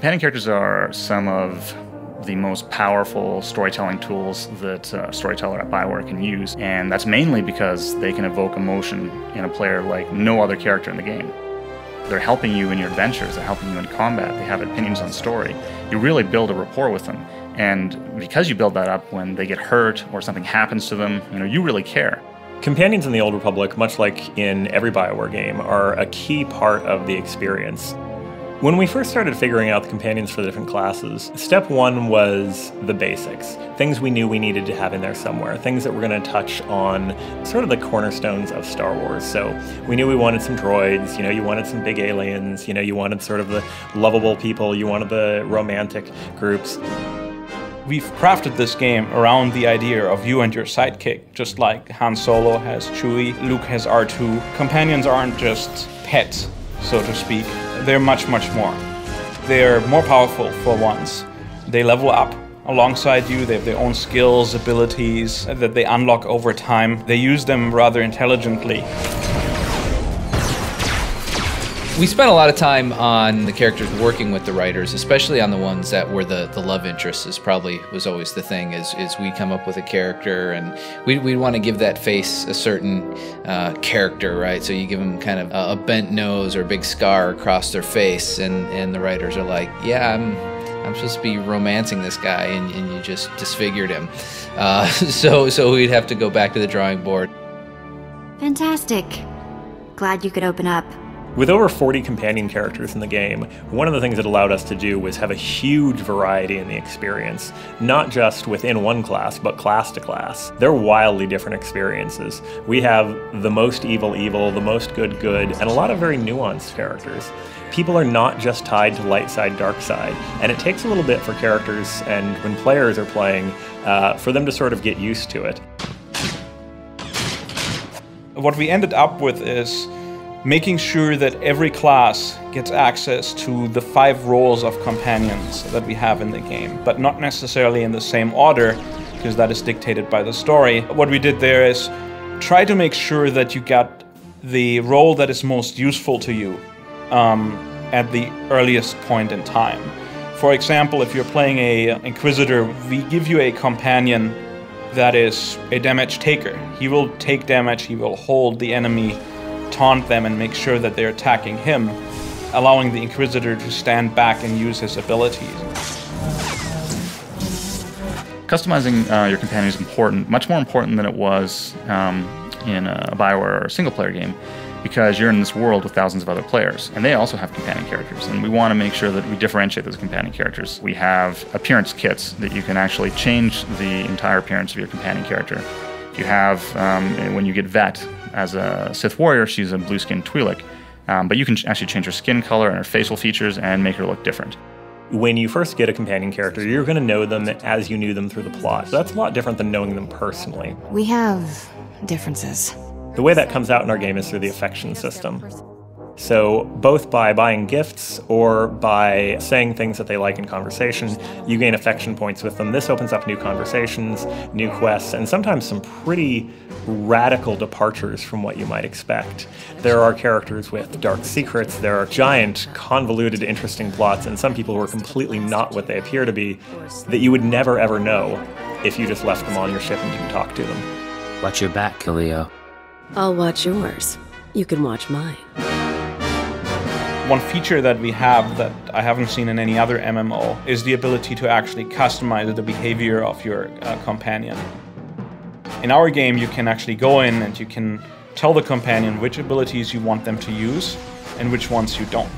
Companion characters are some of the most powerful storytelling tools that a storyteller at Bioware can use, and that's mainly because they can evoke emotion in a player like no other character in the game. They're helping you in your adventures, they're helping you in combat, they have opinions on story. You really build a rapport with them, and because you build that up, when they get hurt or something happens to them, you really care. Companions in the Old Republic, much like in every Bioware game, are a key part of the experience. When we first started figuring out the companions for the different classes, step one was the basics. Things we knew we needed to have in there somewhere, things that were going to touch on sort of the cornerstones of Star Wars. So we knew we wanted some droids, you wanted some big aliens, you wanted sort of the lovable people, you wanted the romantic groups. We've crafted this game around the idea of you and your sidekick, just like Han Solo has Chewie, Luke has R2. Companions aren't just pets, so to speak. They're much, much more. They're more powerful for once. They level up alongside you. They have their own skills, abilities that they unlock over time. They use them rather intelligently. We spent a lot of time on the characters working with the writers, especially on the ones that were the love interests. Was always the thing, is we'd come up with a character and we'd want to give that face a certain character, right? So you give them kind of a bent nose or a big scar across their face, and the writers are like, yeah, I'm supposed to be romancing this guy, and you just disfigured him. So we'd have to go back to the drawing board. Fantastic. Glad you could open up. With over 40 companion characters in the game, one of the things it allowed us to do was have a huge variety in the experience, not just within one class, but class to class. They're wildly different experiences. We have the most evil, the most good, and a lot of very nuanced characters. People are not just tied to light side, dark side, and it takes a little bit for characters and when players are playing for them to sort of get used to it. What we ended up with is making sure that every class gets access to the 5 roles of companions that we have in the game, but not necessarily in the same order, because that is dictated by the story. What we did there is try to make sure that you got the role that is most useful to you at the earliest point in time. For example, if you're playing an Inquisitor, we give you a companion that is a damage taker. He will take damage, he will hold the enemy, taunt them, and make sure that they're attacking him, allowing the Inquisitor to stand back and use his abilities. Customizing your companion is important, much more important than it was in a Bioware or a single-player game, because you're in this world with thousands of other players, and they also have companion characters, and we want to make sure that we differentiate those companion characters. We have appearance kits that you can actually change the entire appearance of your companion character. You have, when you get Vet as a Sith warrior, she's a blue-skinned Twi'lek, but you can actually change her skin color and her facial features and make her look different. When you first get a companion character, you're going to know them as you knew them through the plot. So that's a lot different than knowing them personally. We have differences. The way that comes out in our game is through the affection system. So both by buying gifts or by saying things that they like in conversation, you gain affection points with them. This opens up new conversations, new quests, and sometimes some pretty radical departures from what you might expect. There are characters with dark secrets, there are giant, convoluted, interesting plots, and some people who are completely not what they appear to be that you would never ever know if you just left them on your ship and didn't talk to them. Watch your back, Khalil. I'll watch yours. You can watch mine. One feature that we have that I haven't seen in any other MMO is the ability to actually customize the behavior of your companion. In our game, you can actually go in and you can tell the companion which abilities you want them to use and which ones you don't.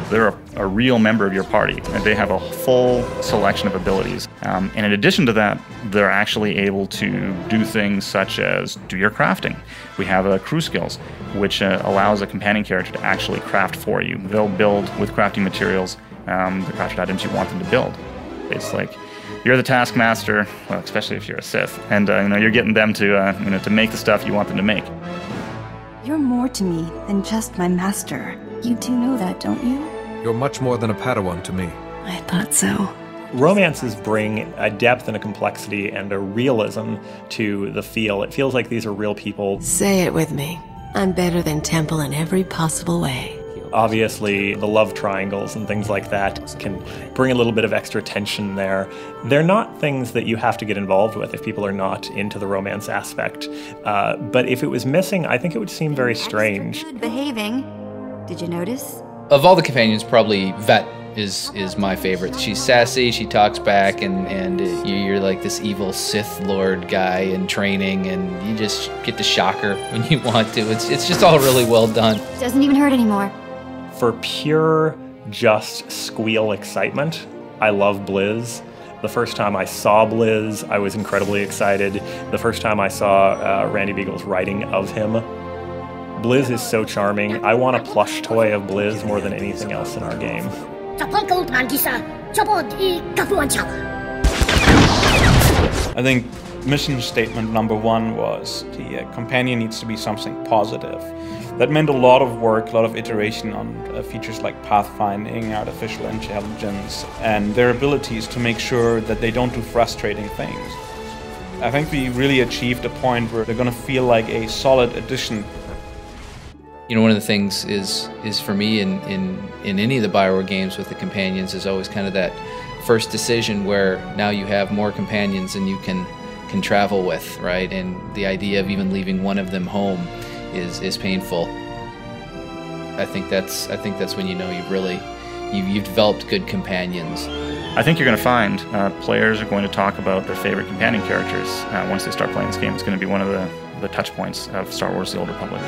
They're a real member of your party, and they have a full selection of abilities. And in addition to that, they're actually able to do things such as do your crafting. We have crew skills, which allows a companion character to actually craft for you. They'll build with crafting materials the crafted items you want them to build. It's like you're the taskmaster, well, especially if you're a Sith, and you're getting them to make the stuff you want them to make. You're more to me than just my master. You do know that, don't you? You're much more than a Padawan to me. I thought so. Romances bring a depth and a complexity and a realism to the feel. It feels like these are real people. Say it with me. I'm better than Temple in every possible way. Obviously, the love triangles and things like that can bring a little bit of extra tension there. They're not things that you have to get involved with if people are not into the romance aspect. But if it was missing, I think it would seem very strange. Good behaving. Did you notice? Of all the companions, probably Vet is my favorite. She's sassy, she talks back, and you're like this evil Sith Lord guy in training, and you just get to shock her when you want to. It's just all really well done. Doesn't even hurt anymore. For pure, just squeal excitement, I love Blizz. The first time I saw Blizz, I was incredibly excited. The first time I saw Randy Beagle's writing of him, Blizz is so charming. I want a plush toy of Blizz more than anything else in our game. I think mission statement number 1 was the companion needs to be something positive. That meant a lot of work, a lot of iteration on features like pathfinding, artificial intelligence, and their abilities to make sure that they don't do frustrating things. I think we really achieved a point where they're going to feel like a solid addition. You know, one of the things is for me in any of the Bioware games with the companions is always kind of that first decision where now you have more companions than you can travel with, right? And the idea of even leaving one of them home is painful. I think that's when you know you've developed good companions. I think you're going to find players are going to talk about their favorite companion characters once they start playing this game. It's going to be one of the touch points of Star Wars: The Old Republic.